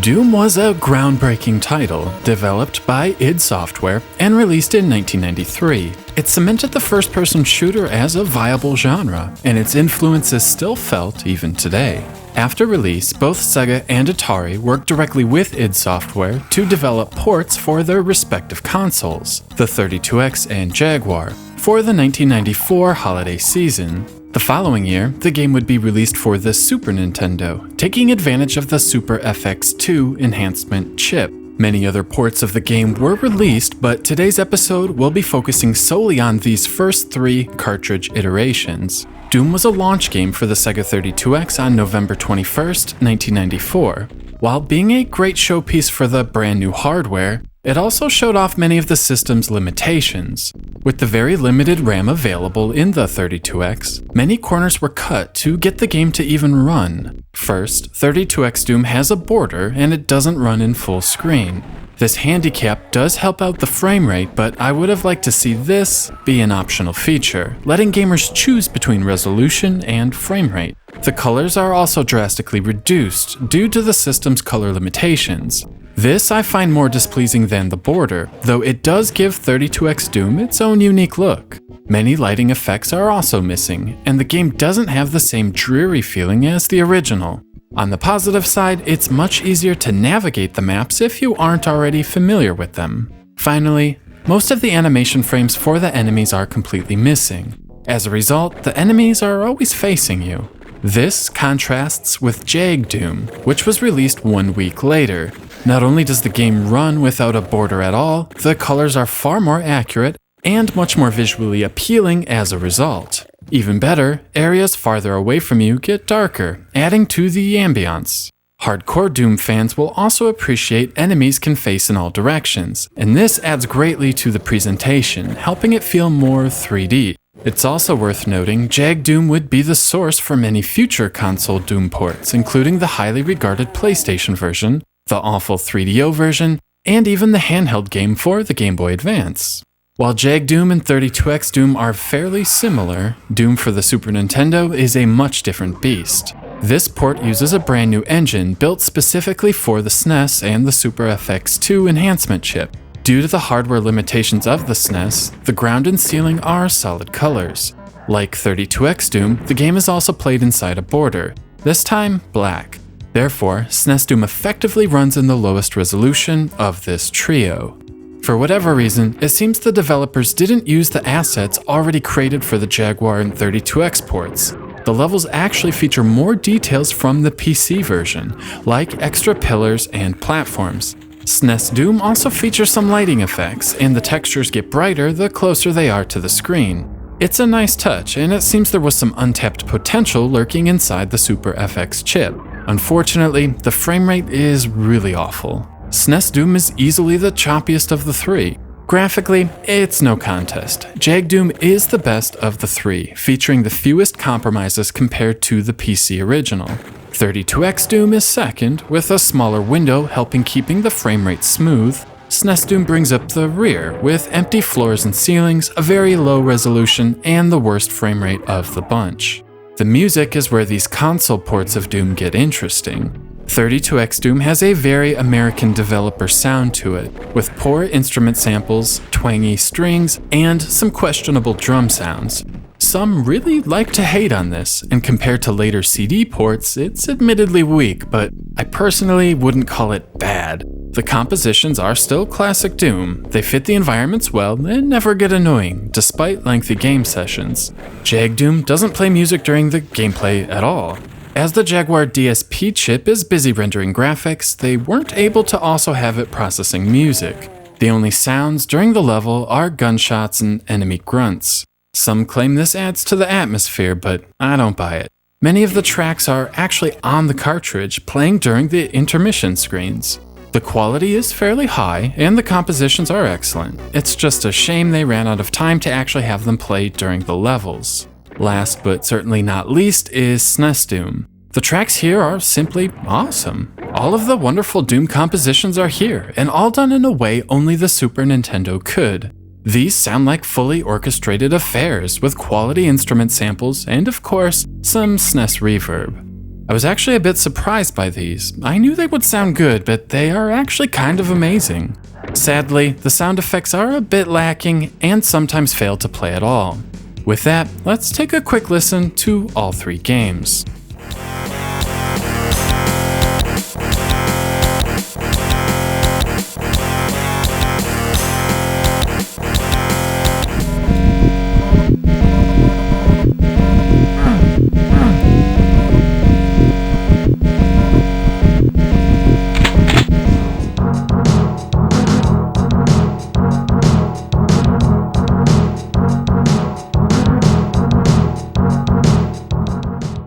Doom was a groundbreaking title developed by id Software and released in 1993. It cemented the first-person shooter as a viable genre, and its influence is still felt even today. After release, both Sega and Atari worked directly with id Software to develop ports for their respective consoles, the 32X and Jaguar, for the 1994 holiday season. The following year, the game would be released for the Super Nintendo, taking advantage of the Super FX2 enhancement chip. Many other ports of the game were released, but today's episode will be focusing solely on these first three cartridge iterations. Doom was a launch game for the Sega 32X on November 21st, 1994. While being a great showpiece for the brand new hardware, it also showed off many of the system's limitations. With the very limited RAM available in the 32X, many corners were cut to get the game to even run. First, 32X Doom has a border and it doesn't run in full screen. This handicap does help out the frame rate, but I would have liked to see this be an optional feature, letting gamers choose between resolution and frame rate. The colors are also drastically reduced due to the system's color limitations. This I find more displeasing than the border, though it does give 32X Doom its own unique look. Many lighting effects are also missing, and the game doesn't have the same dreary feeling as the original. On the positive side, it's much easier to navigate the maps if you aren't already familiar with them. Finally, most of the animation frames for the enemies are completely missing. As a result, the enemies are always facing you. This contrasts with Jag Doom, which was released 1 week later. Not only does the game run without a border at all, the colors are far more accurate and much more visually appealing as a result. Even better, areas farther away from you get darker, adding to the ambiance. Hardcore Doom fans will also appreciate enemies can face in all directions, and this adds greatly to the presentation, helping it feel more 3D. It's also worth noting Jag Doom would be the source for many future console Doom ports, including the highly regarded PlayStation version, the awful 3DO version, and even the handheld game for the Game Boy Advance. While Jag Doom and 32X Doom are fairly similar, Doom for the Super Nintendo is a much different beast. This port uses a brand new engine built specifically for the SNES and the Super FX2 enhancement chip. Due to the hardware limitations of the SNES, the ground and ceiling are solid colors. Like 32X Doom, the game is also played inside a border, this time black. Therefore, SNES Doom effectively runs in the lowest resolution of this trio. For whatever reason, it seems the developers didn't use the assets already created for the Jaguar and 32X ports. The levels actually feature more details from the PC version, like extra pillars and platforms. SNES Doom also features some lighting effects, and the textures get brighter the closer they are to the screen. It's a nice touch, and it seems there was some untapped potential lurking inside the Super FX chip. Unfortunately, the frame rate is really awful. SNES Doom is easily the choppiest of the three. Graphically, it's no contest. Jag Doom is the best of the three, featuring the fewest compromises compared to the PC original. 32X Doom is second, with a smaller window helping keeping the frame rate smooth. SNES Doom brings up the rear, with empty floors and ceilings, a very low resolution, and the worst frame rate of the bunch. The music is where these console ports of Doom get interesting. 32X Doom has a very American developer sound to it, with poor instrument samples, twangy strings, and some questionable drum sounds. Some really like to hate on this, and compared to later CD ports, it's admittedly weak, but I personally wouldn't call it bad. The compositions are still classic Doom, they fit the environments well and never get annoying, despite lengthy game sessions. Jag Doom doesn't play music during the gameplay at all. As the Jaguar DSP chip is busy rendering graphics, they weren't able to also have it processing music. The only sounds during the level are gunshots and enemy grunts. Some claim this adds to the atmosphere, but I don't buy it. Many of the tracks are actually on the cartridge, playing during the intermission screens. The quality is fairly high, and the compositions are excellent. It's just a shame they ran out of time to actually have them played during the levels. Last but certainly not least is SNES Doom. The tracks here are simply awesome. All of the wonderful Doom compositions are here, and all done in a way only the Super Nintendo could. These sound like fully orchestrated affairs with quality instrument samples and, of course, some SNES reverb. I was actually a bit surprised by these. I knew they would sound good, but they are actually kind of amazing. Sadly, the sound effects are a bit lacking and sometimes fail to play at all. With that, let's take a quick listen to all 3 games.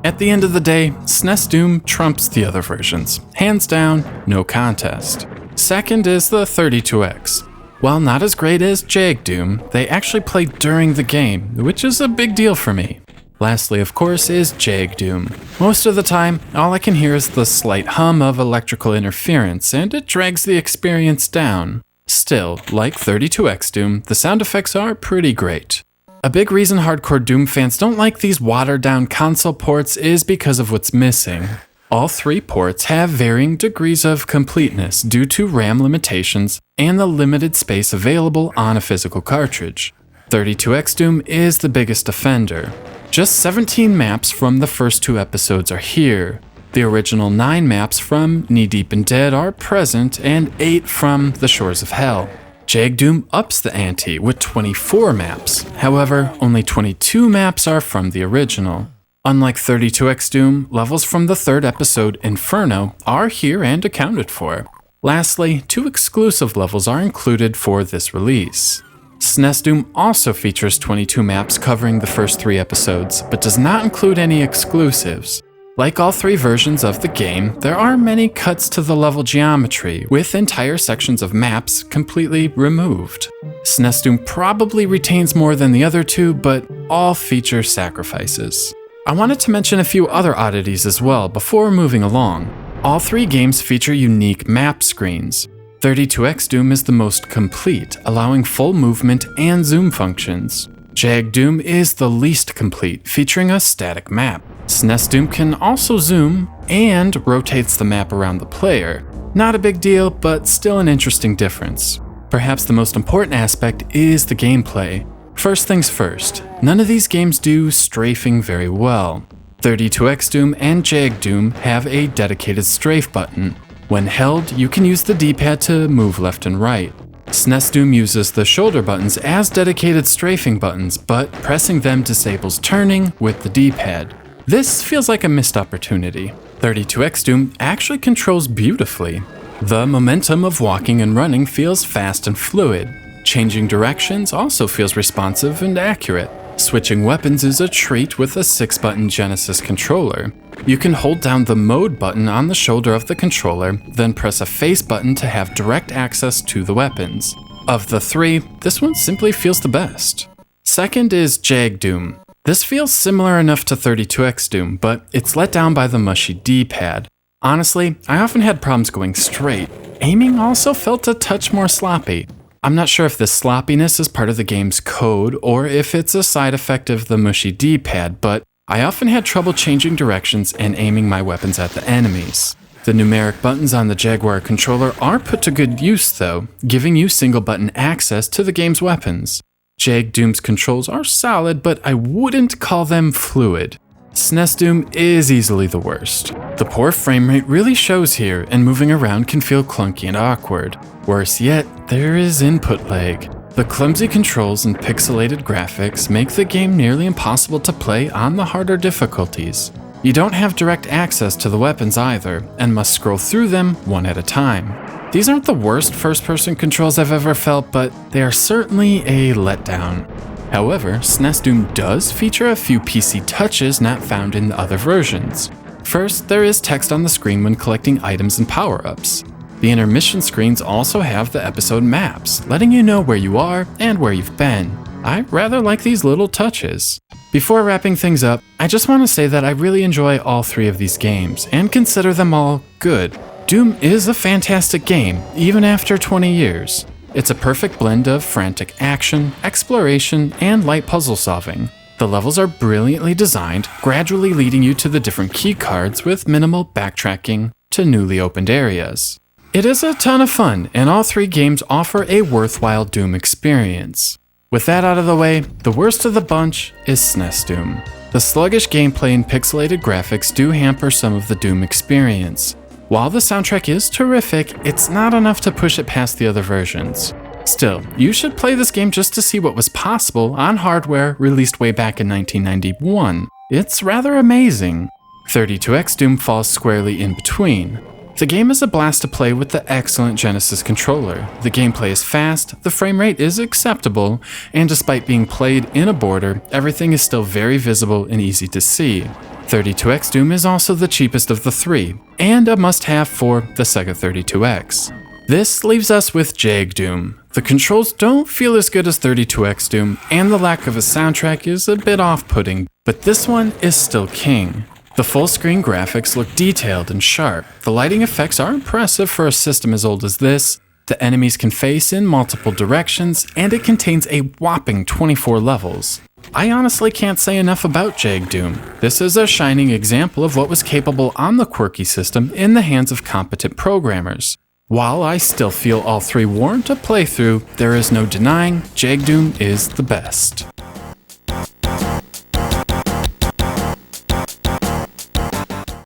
At the end of the day, SNES Doom trumps the other versions. Hands down, no contest. Second is the 32x. While not as great as Jag Doom, they actually play during the game, which is a big deal for me. Lastly, of course, is Jag Doom. Most of the time, all I can hear is the slight hum of electrical interference, and it drags the experience down. Still, like 32x Doom, the sound effects are pretty great. A big reason hardcore Doom fans don't like these watered-down console ports is because of what's missing. All 3 ports have varying degrees of completeness due to RAM limitations and the limited space available on a physical cartridge. 32x Doom is the biggest offender. Just 17 maps from the first 2 episodes are here. The original 9 maps from Knee Deep in Dead are present, and 8 from The Shores of Hell. Jag Doom ups the ante with 24 maps. However, only 22 maps are from the original. Unlike 32x Doom, levels from the 3rd episode, Inferno, are here and accounted for. Lastly, 2 exclusive levels are included for this release. SNES Doom also features 22 maps covering the first 3 episodes, but does not include any exclusives. Like all 3 versions of the game, there are many cuts to the level geometry, with entire sections of maps completely removed. SNES Doom probably retains more than the other 2, but all feature sacrifices. I wanted to mention a few other oddities as well before moving along. All 3 games feature unique map screens. 32x Doom is the most complete, allowing full movement and zoom functions. Jag Doom is the least complete, featuring a static map. SNES Doom can also zoom and rotates the map around the player. Not a big deal, but still an interesting difference. Perhaps the most important aspect is the gameplay. First things first, none of these games do strafing very well. 32x Doom and Jag Doom have a dedicated strafe button. When held, you can use the D-pad to move left and right. SNES Doom uses the shoulder buttons as dedicated strafing buttons, but pressing them disables turning with the D-pad. This feels like a missed opportunity. 32x Doom actually controls beautifully. The momentum of walking and running feels fast and fluid. Changing directions also feels responsive and accurate. Switching weapons is a treat with a 6-button Genesis controller. You can hold down the mode button on the shoulder of the controller, then press a face button to have direct access to the weapons. Of the 3, this one simply feels the best. Second is Jag Doom. This feels similar enough to 32x Doom, but it's let down by the mushy D-pad. Honestly, I often had problems going straight. Aiming also felt a touch more sloppy. I'm not sure if this sloppiness is part of the game's code or if it's a side effect of the mushy D-pad, but I often had trouble changing directions and aiming my weapons at the enemies. The numeric buttons on the Jaguar controller are put to good use though, giving you single button access to the game's weapons. Jag Doom's controls are solid, but I wouldn't call them fluid. SNES Doom is easily the worst. The poor frame rate really shows here, and moving around can feel clunky and awkward. Worse yet, there is input lag. The clumsy controls and pixelated graphics make the game nearly impossible to play on the harder difficulties. You don't have direct access to the weapons either, and must scroll through them one at a time. These aren't the worst first-person controls I've ever felt, but they are certainly a letdown. However, SNES Doom does feature a few PC touches not found in the other versions. First, there is text on the screen when collecting items and power-ups. The intermission screens also have the episode maps, letting you know where you are and where you've been. I rather like these little touches. Before wrapping things up, I just want to say that I really enjoy all 3 of these games, and consider them all good. Doom is a fantastic game, even after 20 years. It's a perfect blend of frantic action, exploration, and light puzzle solving. The levels are brilliantly designed, gradually leading you to the different key cards with minimal backtracking to newly opened areas. It is a ton of fun, and all three games offer a worthwhile Doom experience. With that out of the way, the worst of the bunch is SNES Doom. The sluggish gameplay and pixelated graphics do hamper some of the Doom experience. While the soundtrack is terrific, it's not enough to push it past the other versions. Still, you should play this game just to see what was possible on hardware released way back in 1991. It's rather amazing. 32X Doom falls squarely in between. The game is a blast to play with the excellent Genesis controller. The gameplay is fast, the frame rate is acceptable, and despite being played in a border, everything is still very visible and easy to see. 32X Doom is also the cheapest of the three, and a must-have for the Sega 32X. This leaves us with Jag Doom. The controls don't feel as good as 32X Doom, and the lack of a soundtrack is a bit off-putting, but this one is still king. The full-screen graphics look detailed and sharp, the lighting effects are impressive for a system as old as this, the enemies can face in multiple directions, and it contains a whopping 24 levels. I honestly can't say enough about Jag Doom. This is a shining example of what was capable on the quirky system in the hands of competent programmers. While I still feel all three warrant a playthrough, there is no denying Jag Doom is the best.